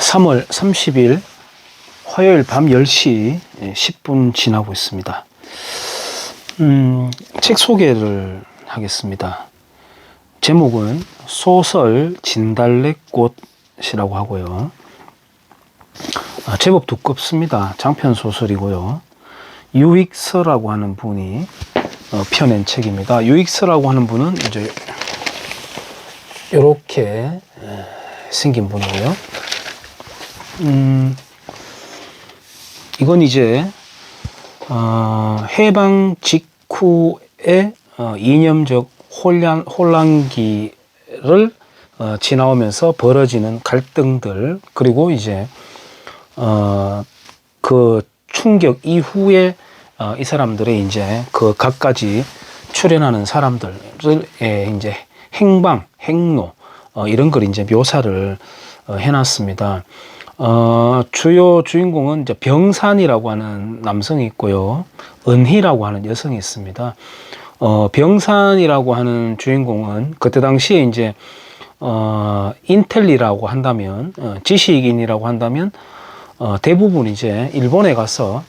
3월 30일 화요일 밤 10시 10분 지나고 있습니다. 책 소개를 하겠습니다. 제목은 소설 진달래꽃이라고 하고요. 제법 두껍습니다. 장편 소설이고요. 유익서라고 하는 분이 펴낸 책입니다. 유익서라고 하는 분은 이제 이렇게 생긴 분이고요. 이건 이제 해방 직후의 이념적 혼란기를 지나오면서 벌어지는 갈등들, 그리고 이제 그 충격 이후에 이 사람들의 이제 그 각가지 출연하는 사람들의 이제 행방, 행로 이런 걸 이제 묘사를 해놨습니다. 주요 주인공은 이제 병산이라고 하는 남성이 있고요. 은희라고 하는 여성이 있습니다. 병산이라고 하는 주인공은 그때 당시에 이제 인텔리라고 한다면, 지식인이라고 한다면, 대부분 이제 일본에 가서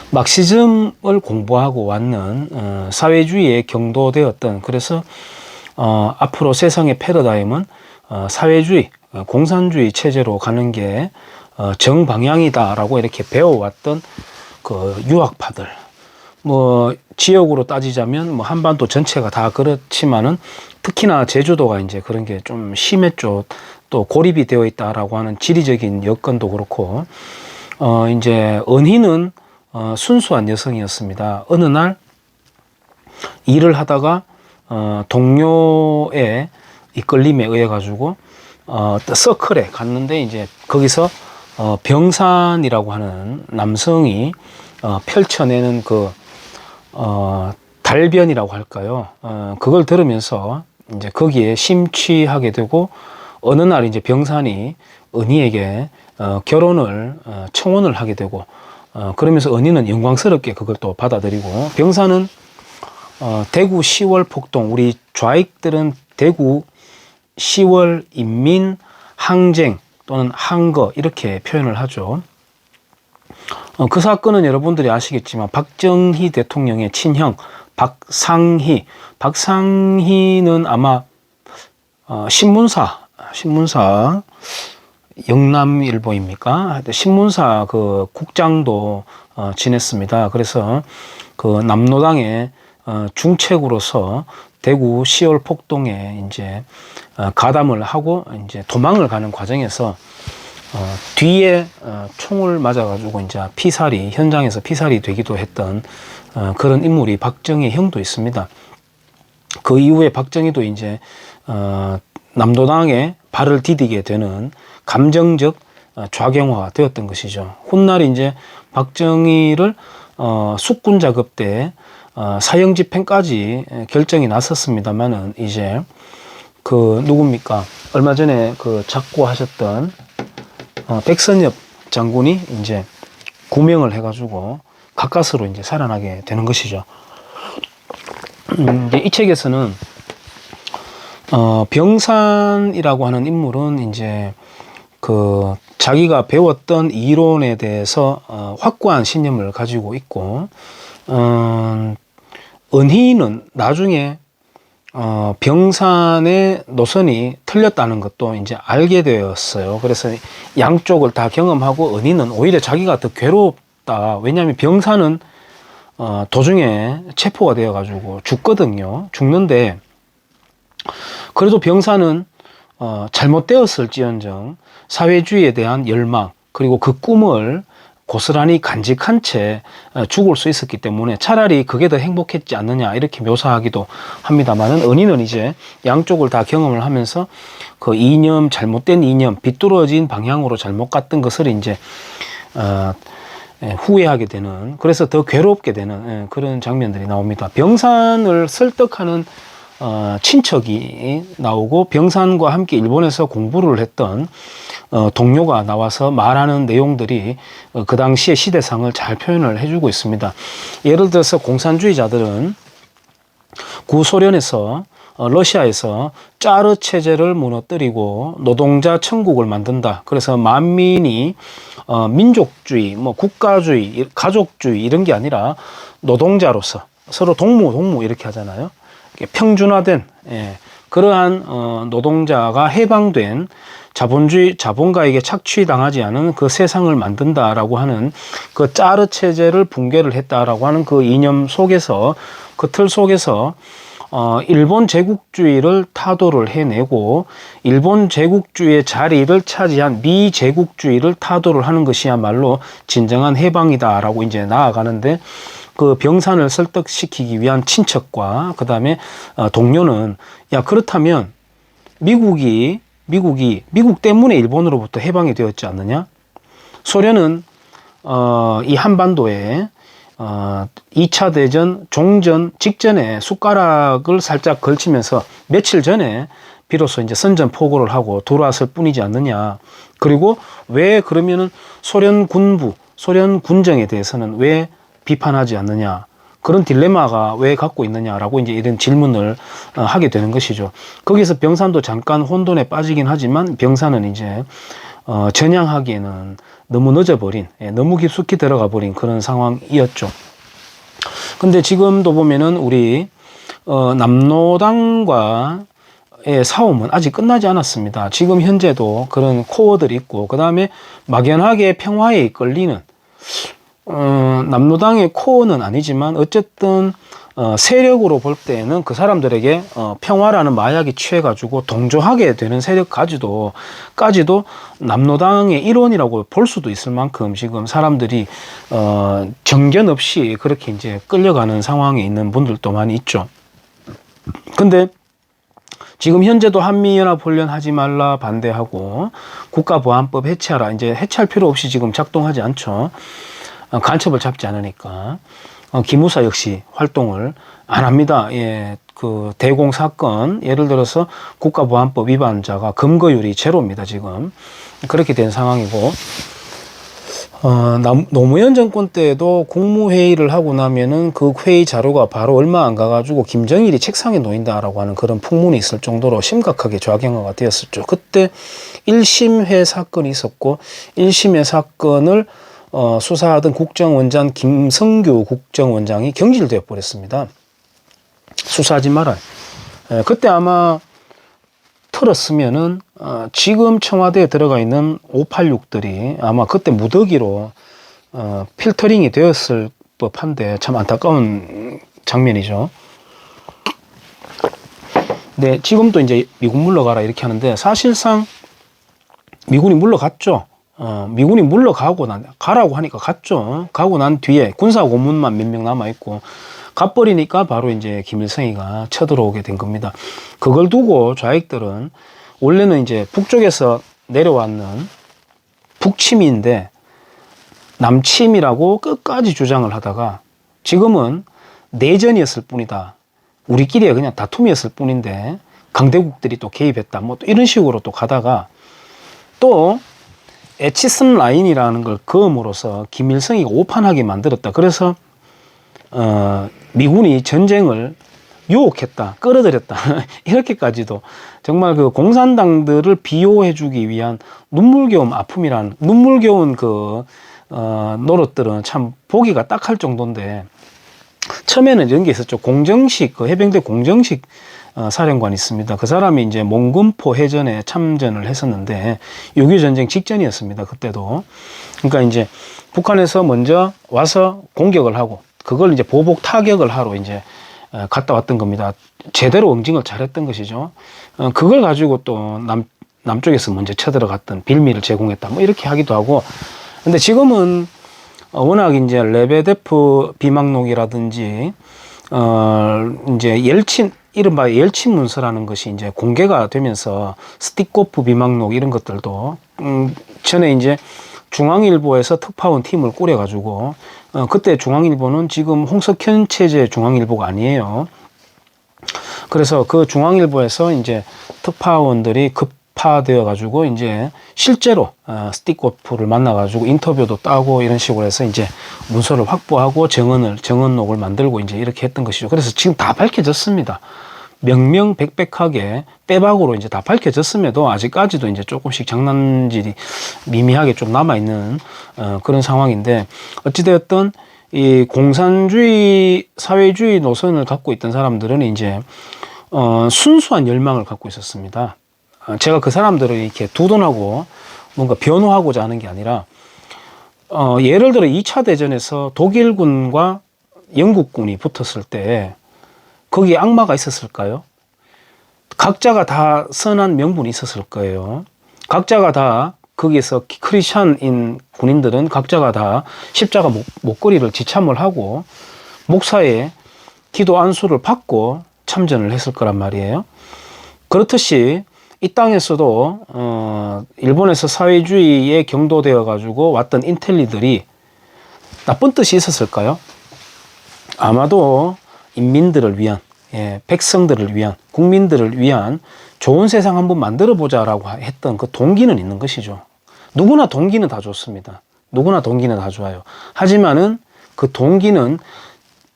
막시즘을 공부하고 왔는 사회주의에 경도되었던, 그래서 앞으로 세상의 패러다임은 사회주의, 공산주의 체제로 가는 게 정방향이다라고 이렇게 배워왔던 그 유학파들, 뭐 지역으로 따지자면 뭐 한반도 전체가 다 그렇지만은 특히나 제주도가 이제 그런 게 좀 심했죠. 또 고립이 되어 있다라고 하는 지리적인 여건도 그렇고, 이제 은희는 순수한 여성이었습니다. 어느 날 일을 하다가 동료의 이끌림에 의해 가지고 서클에 갔는데, 이제 거기서 병산이라고 하는 남성이 펼쳐내는 그 달변이라고 할까요? 그걸 들으면서 이제 거기에 심취하게 되고, 어느 날 이제 병산이 은희에게 결혼을 청혼을 하게 되고, 그러면서 은희는 영광스럽게 그걸 또 받아들이고, 병산은 대구 10월 폭동, 우리 좌익들은 대구 10월 인민 항쟁 또는 항거 이렇게 표현을 하죠. 그 사건은 여러분들이 아시겠지만 박정희 대통령의 친형 박상희는 아마 신문사 영남일보입니까? 신문사 그 국장도 지냈습니다. 그래서 그 남로당의 중책으로서 대구 10월 폭동에 이제 가담을 하고 이제 도망을 가는 과정에서 뒤에 총을 맞아가지고 이제 현장에서 피살이 되기도 했던 그런 인물이 박정희 형도 있습니다. 그 이후에 박정희도 이제 남도당에 발을 디디게 되는 감정적 좌경화가 되었던 것이죠. 훗날 이제 박정희를 숙군 작업 때 사형 집행까지 결정이 났었습니다만은, 이제 그 누굽니까? 얼마 전에 그 작고하셨던 백선엽 장군이 이제 구명을 해가지고 가까스로 이제 살아나게 되는 것이죠. 이제 이 책에서는 병산이라고 하는 인물은 이제 그 자기가 배웠던 이론에 대해서 확고한 신념을 가지고 있고, 은희는 나중에 병산의 노선이 틀렸다는 것도 이제 알게 되었어요. 그래서 양쪽을 다 경험하고, 은희는 오히려 자기가 더 괴롭다. 왜냐하면 병산은 도중에 체포가 되어 가지고 죽는데, 그래도 병산은 잘못되었을지언정 사회주의에 대한 열망, 그리고 그 꿈을 고스란히 간직한 채 죽을 수 있었기 때문에 차라리 그게 더 행복했지 않느냐 이렇게 묘사하기도 합니다만은, 은희는 이제 양쪽을 다 경험을 하면서 그 잘못된 이념, 비뚤어진 방향으로 잘못 갔던 것을 이제 후회하게 되는, 그래서 더 괴롭게 되는 그런 장면들이 나옵니다. 병산을 설득하는 친척이 나오고, 병산과 함께 일본에서 공부를 했던 동료가 나와서 말하는 내용들이 그 당시의 시대상을 잘 표현을 해주고 있습니다. 예를 들어서 공산주의자들은 구소련에서 러시아에서 짜르 체제를 무너뜨리고 노동자 천국을 만든다. 그래서 만민이 민족주의, 뭐 국가주의, 가족주의 이런 게 아니라 노동자로서 서로 동무 이렇게 하잖아요. 평준화된 그러한 노동자가 해방된 자본주의, 자본가에게 착취당하지 않은 그 세상을 만든다라고 하는 그 짜르 체제를 붕괴를 했다라고 하는 그 이념 속에서, 그 틀 속에서 일본 제국주의를 타도를 해내고 일본 제국주의의 자리를 차지한 미제국주의를 타도를 하는 것이야말로 진정한 해방이다라고 이제 나아가는데, 그 병산을 설득시키기 위한 친척과 그 다음에 동료는, 야, 그렇다면 미국 때문에 일본으로부터 해방이 되었지 않느냐? 소련은 이 한반도에 2차 대전 종전 직전에 숟가락을 살짝 걸치면서 며칠 전에 비로소 이제 선전포고를 하고 들어왔을 뿐이지 않느냐. 그리고 왜 그러면은 소련 군부, 소련 군정에 대해서는 왜 비판하지 않느냐. 그런 딜레마가 왜 갖고 있느냐라고 이제 이런 질문을 하게 되는 것이죠. 거기서 병산도 잠깐 혼돈에 빠지긴 하지만 병산은 이제 전향하기에는 너무 늦어버린, 너무 깊숙이 들어가 버린 그런 상황이었죠. 근데 지금도 보면은 우리 남노당과의 싸움은 아직 끝나지 않았습니다. 지금 현재도 그런 코어들이 있고, 그 다음에 막연하게 평화에 이끌리는 남노당의 코어는 아니지만 어쨌든 세력으로 볼 때는 그 사람들에게 평화라는 마약이 취해가지고 동조하게 되는 세력까지도 남노당의 일원이라고 볼 수도 있을 만큼 지금 사람들이 정견 없이 그렇게 이제 끌려가는 상황에 있는 분들도 많이 있죠. 근데 지금 현재도 한미연합훈련 하지 말라 반대하고 국가보안법 해체하라, 이제 해체할 필요 없이 지금 작동하지 않죠. 간첩을 잡지 않으니까. 기무사 역시 활동을 안 합니다. 예, 그 대공 사건, 예를 들어서 국가보안법 위반자가 검거율이 제로입니다, 지금. 그렇게 된 상황이고, 노무현 정권 때도 국무회의를 하고 나면은 그 회의 자료가 바로 얼마 안 가가지고 김정일이 책상에 놓인다라고 하는 그런 풍문이 있을 정도로 심각하게 좌경화가 되었었죠. 그때 1심회 사건이 있었고, 1심회 사건을 수사하던 국정원장 김성규 국정원장이 경질되어 버렸습니다. 수사하지 마라. 그때 아마 틀었으면은 지금 청와대에 들어가 있는 586들이 아마 그때 무더기로 필터링이 되었을 법한데, 참 안타까운 장면이죠. 네, 지금도 이제 미국 물러가라 이렇게 하는데, 사실상 미군이 물러갔죠. 미군이 물러가고 가라고 하니까 갔죠. 가고 난 뒤에 군사 고문만 몇 명 남아있고, 가버리니까 바로 이제 김일성이가 쳐들어오게 된 겁니다. 그걸 두고 좌익들은 원래는 이제 북쪽에서 내려왔는 북침인데 남침이라고 끝까지 주장을 하다가 지금은 내전이었을 뿐이다. 우리끼리의 그냥 다툼이었을 뿐인데 강대국들이 또 개입했다. 뭐 또 이런 식으로 또 가다가 또 에치슨 라인이라는 걸 그음으로써 김일성이 오판하게 만들었다. 그래서 미군이 전쟁을 유혹했다, 끌어들였다. 이렇게까지도 정말 그 공산당들을 비호해주기 위한 눈물겨운 아픔이란, 눈물겨운 그 노릇들은 참 보기가 딱할 정도인데, 처음에는 이런 게 있었죠. 공정식, 그 해병대 공정식 사령관이 있습니다. 그 사람이 이제 몽금포 해전에 참전을 했었는데 6.25 전쟁 직전이었습니다. 그때도. 그러니까 이제 북한에서 먼저 와서 공격을 하고 그걸 이제 보복 타격을 하러 이제 갔다 왔던 겁니다. 제대로 응징을 잘했던 것이죠. 그걸 가지고 또 남쪽에서 먼저 쳐들어갔던 빌미를 제공했다. 뭐 이렇게 하기도 하고. 근데 지금은 워낙 이제 레베데프 비망록이라든지 이제 이른바 옐친 문서라는 것이 이제 공개가 되면서 스티코프 비망록 이런 것들도 전에 이제 중앙일보에서 특파원 팀을 꾸려가지고 그때 중앙일보는 지금 홍석현 체제 중앙일보가 아니에요. 그래서 그 중앙일보에서 이제 특파원들이 급파되어 가지고 이제 실제로 스티코프를 만나가지고 인터뷰도 따고 이런 식으로 해서 이제 문서를 확보하고 정언록을 만들고 이제 이렇게 했던 것이죠. 그래서 지금 다 밝혀졌습니다. 명명백백하게 빼박으로 이제 다 밝혀졌음에도 아직까지도 이제 조금씩 장난질이 미미하게 좀 남아있는 그런 상황인데, 어찌되었든 이 공산주의, 사회주의 노선을 갖고 있던 사람들은 이제 순수한 열망을 갖고 있었습니다. 제가 그 사람들을 이렇게 두둔하고 뭔가 변호하고자 하는 게 아니라, 예를 들어 2차 대전에서 독일군과 영국군이 붙었을 때 거기에 악마가 있었을까요? 각자가 다 선한 명분이 있었을 거예요. 각자가 다 거기에서 크리스찬인 군인들은 각자가 다 십자가 목걸이를 지참을 하고 목사의 기도 안수를 받고 참전을 했을 거란 말이에요. 그렇듯이 이 땅에서도 일본에서 사회주의에 경도되어 가지고 왔던 인텔리들이 나쁜 뜻이 있었을까요? 아마도 인민들을 위한, 백성들을 위한, 국민들을 위한 좋은 세상 한번 만들어 보자라고 했던 그 동기는 있는 것이죠. 누구나 동기는 다 좋습니다. 누구나 동기는 다 좋아요. 하지만은 그 동기는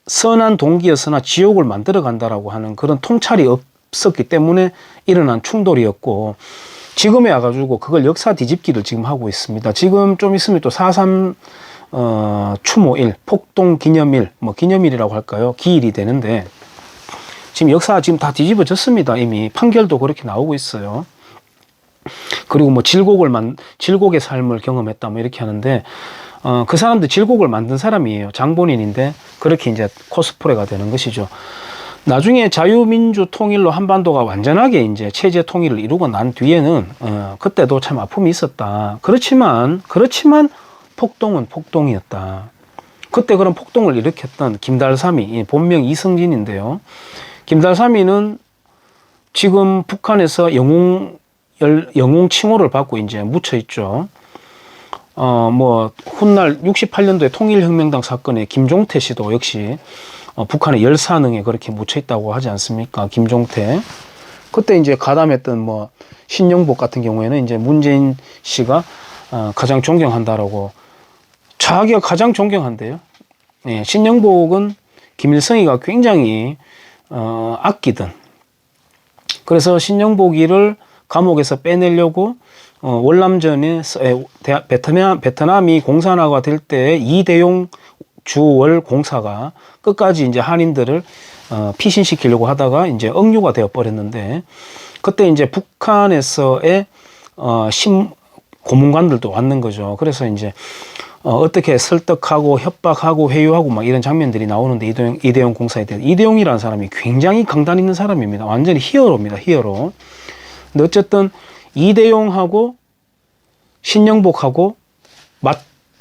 선한 동기였으나 지옥을 만들어 간다라고 하는 그런 통찰이 없었기 때문에 일어난 충돌이었고, 지금에 와가지고 그걸 역사 뒤집기를 지금 하고 있습니다. 지금 좀 있으면 또 4.3 추모일, 폭동 기념일, 뭐 기념일이라고 할까요? 기일이 되는데, 지금 역사 지금 다 뒤집어졌습니다. 이미 판결도 그렇게 나오고 있어요. 그리고 뭐 질곡의 삶을 경험했다 뭐 이렇게 하는데, 그 사람들 질곡을 만든 사람이에요. 장본인인데 그렇게 이제 코스프레가 되는 것이죠. 나중에 자유민주 통일로 한반도가 완전하게 이제 체제 통일을 이루고 난 뒤에는 그때도 참 아픔이 있었다. 그렇지만 폭동은 폭동이었다. 그때 그런 폭동을 일으켰던 김달삼이, 본명 이승진인데요. 김달삼이는 지금 북한에서 영웅 칭호를 받고 이제 묻혀 있죠. 뭐 훗날 68년도에 통일혁명당 사건에 김종태 씨도 역시 북한의 열사능에 그렇게 묻혀 있다고 하지 않습니까? 김종태. 그때 이제 가담했던 뭐 신영복 같은 경우에는 이제 문재인 씨가 가장 존경한다라고, 자기가 가장 존경한대요. 예, 신영복은 김일성이가 굉장히 아끼던, 그래서 신영복이를 감옥에서 빼내려고 월남전에 베트남이 공산화가 될 때 이대용 주월 공사가 끝까지 이제 한인들을 피신시키려고 하다가 이제 억류가 되어 버렸는데, 그때 이제 북한에서의 고문관들도 왔는 거죠. 그래서 이제 어떻게 설득하고 협박하고 회유하고 막 이런 장면들이 나오는데, 이대용 공사에 대해 이대용이라는 사람이 굉장히 강단 있는 사람입니다. 완전히 히어로입니다. 히어로. 근데 어쨌든 이대용하고 신영복하고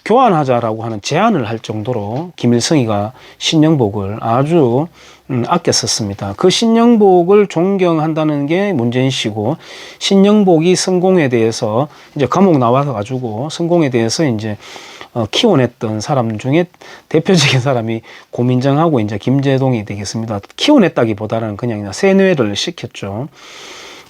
교환하자라고 하는 제안을 할 정도로 김일성이가 신영복을 아주 아꼈었습니다. 그 신영복을 존경한다는 게 문재인 씨고, 신영복이 성공에 대해서 이제 감옥 나와서 가지고 성공에 대해서 이제 키워냈던 사람 중에 대표적인 사람이 고민정하고 이제 김재동이 되겠습니다. 키워냈다기보다는 그냥 세뇌를 시켰죠.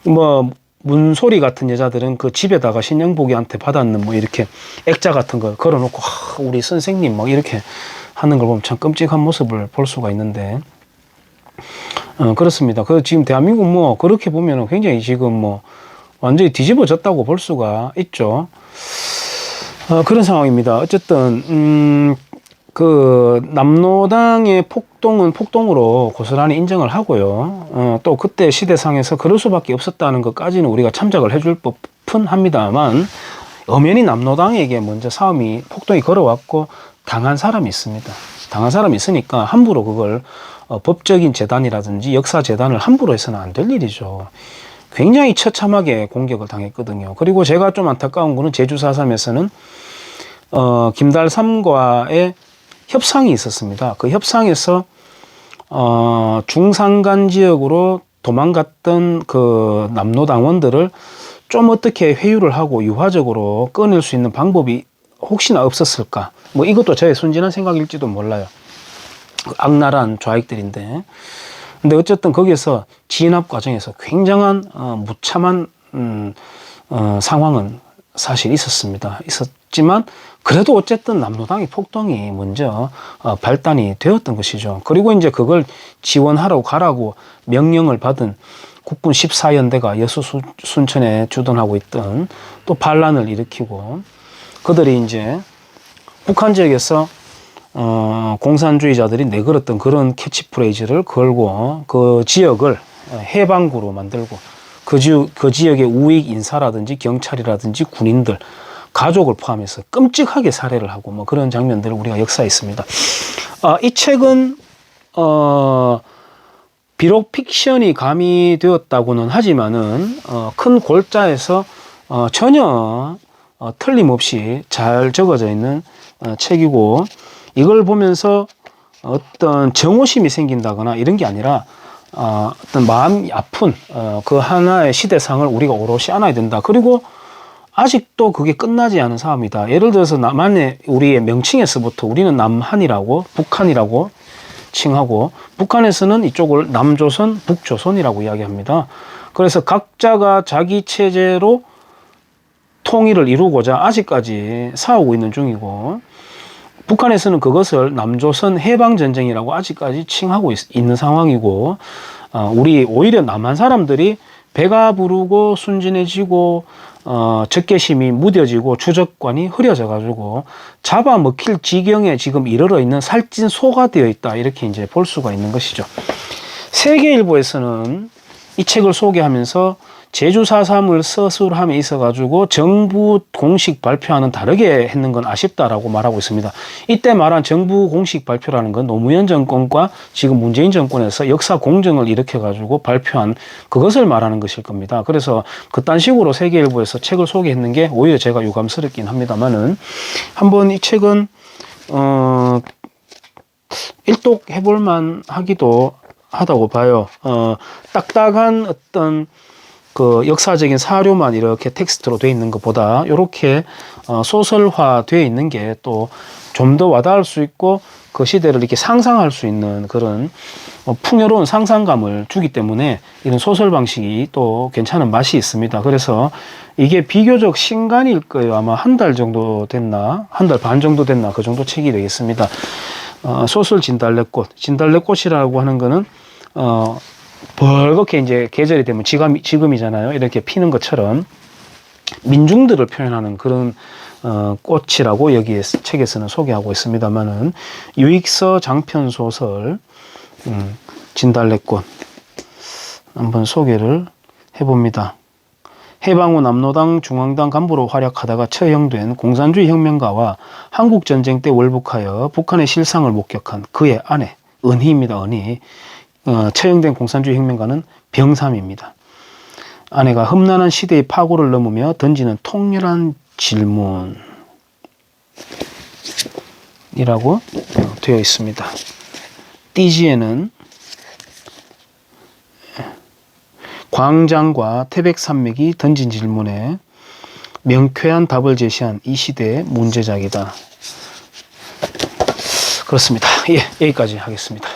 뭐 문소리 같은 여자들은 그 집에다가 신영복이한테 받았는 뭐 이렇게 액자 같은 걸 걸어놓고 우리 선생님 막 이렇게 하는 걸 보면 참 끔찍한 모습을 볼 수가 있는데, 그렇습니다. 그 지금 대한민국 뭐 그렇게 보면은 굉장히 지금 뭐 완전히 뒤집어졌다고 볼 수가 있죠. 그런 상황입니다. 어쨌든 그 남로당의 폭동은 폭동으로 고스란히 인정을 하고요. 또 그때 시대상에서 그럴 수밖에 없었다는 것까지는 우리가 참작을 해줄 법은 합니다만, 엄연히 남로당에게 먼저 폭동이 걸어왔고 당한 사람이 있습니다. 당한 사람이 있으니까 함부로 그걸 법적인 재단이라든지 역사 재단을 함부로 해서는 안 될 일이죠. 굉장히 처참하게 공격을 당했거든요. 그리고 제가 좀 안타까운 거는 제주 4.3에서는 김달삼과의 협상이 있었습니다. 그 협상에서 중산간 지역으로 도망갔던 그 남로당원들을 좀 어떻게 회유를 하고 유화적으로 꺼낼 수 있는 방법이 혹시나 없었을까? 뭐 이것도 저의 순진한 생각일지도 몰라요. 악랄한 좌익들인데. 근데 어쨌든 거기에서 진압 과정에서 굉장한 무참한 상황은 사실 있었지만 그래도 어쨌든 남로당의 폭동이 먼저 발단이 되었던 것이죠. 그리고 이제 그걸 지원하라고 가라고 명령을 받은 국군 14연대가 여수 순천에 주둔하고 있던 또 반란을 일으키고 그들이 이제 북한 지역에서 공산주의자들이 내걸었던 그런 캐치프레이즈를 걸고 그 지역을 해방구로 만들고 그 지역의 우익 인사라든지 경찰이라든지 군인들, 가족을 포함해서 끔찍하게 살해를 하고 뭐 그런 장면들을 우리가 역사에 있습니다. 이 책은 비록 픽션이 가미되었다고는 하지만은 큰 골자에서 전혀 틀림없이 잘 적어져 있는 책이고 이걸 보면서 어떤 정오심이 생긴다거나 이런 게 아니라 어떤 마음이 아픈 그 하나의 시대상을 우리가 오롯이 안아야 된다. 그리고 아직도 그게 끝나지 않은 싸움이다. 예를 들어서 남한의 우리의 명칭에서부터 우리는 남한이라고 북한이라고 칭하고 북한에서는 이쪽을 남조선, 북조선이라고 이야기합니다. 그래서 각자가 자기 체제로 통일을 이루고자 아직까지 싸우고 있는 중이고 북한에서는 그것을 남조선 해방전쟁이라고 아직까지 칭하고 있는 상황이고 우리 오히려 남한 사람들이 배가 부르고 순진해지고 적개심이 무뎌지고 주적관이 흐려져 가지고 잡아먹힐 지경에 지금 이르러 있는 살찐 소가 되어 있다 이렇게 이제 볼 수가 있는 것이죠. 세계일보에서는 이 책을 소개하면서 제주 4.3을 서술함에 있어 가지고 정부 공식 발표와는 다르게 했는 건 아쉽다라고 말하고 있습니다. 이때 말한 정부 공식 발표라는 건 노무현 정권과 지금 문재인 정권에서 역사 공정을 일으켜 가지고 발표한 그것을 말하는 것일 겁니다. 그래서 그딴 식으로 세계일보에서 책을 소개했는 게 오히려 제가 유감스럽긴 합니다만은 한번 이 책은 일독해 볼만 하기도 하다고 봐요. 딱딱한 어떤 그 역사적인 사료만 이렇게 텍스트로 되어 있는 것보다 이렇게 소설화 되어 있는 게 또 좀 더 와닿을 수 있고 그 시대를 이렇게 상상할 수 있는 그런 풍요로운 상상감을 주기 때문에 이런 소설 방식이 또 괜찮은 맛이 있습니다. 그래서 이게 비교적 신간일 거예요. 아마 한 달 정도 됐나, 한 달 반 정도 됐나 그 정도 책이 되겠습니다. 소설 진달래꽃이라고 하는 거는 벌겋게 이제 계절이 되면 지금이잖아요. 이렇게 피는 것처럼 민중들을 표현하는 그런 꽃이라고 여기에 책에서는 소개하고 있습니다만은 유익서 장편 소설 진달래꽃 한번 소개를 해봅니다. 해방 후 남로당 중앙당 간부로 활약하다가 처형된 공산주의 혁명가와 한국전쟁 때 월북하여 북한의 실상을 목격한 그의 아내 은희입니다. 은희. 처형된 공산주의 혁명가는 병삼입니다. 아내가 험난한 시대의 파고를 넘으며 던지는 통렬한 질문이라고 되어 있습니다. 띠지에는 광장과 태백산맥이 던진 질문에 명쾌한 답을 제시한 이 시대의 문제작이다. 그렇습니다. 예, 여기까지 하겠습니다.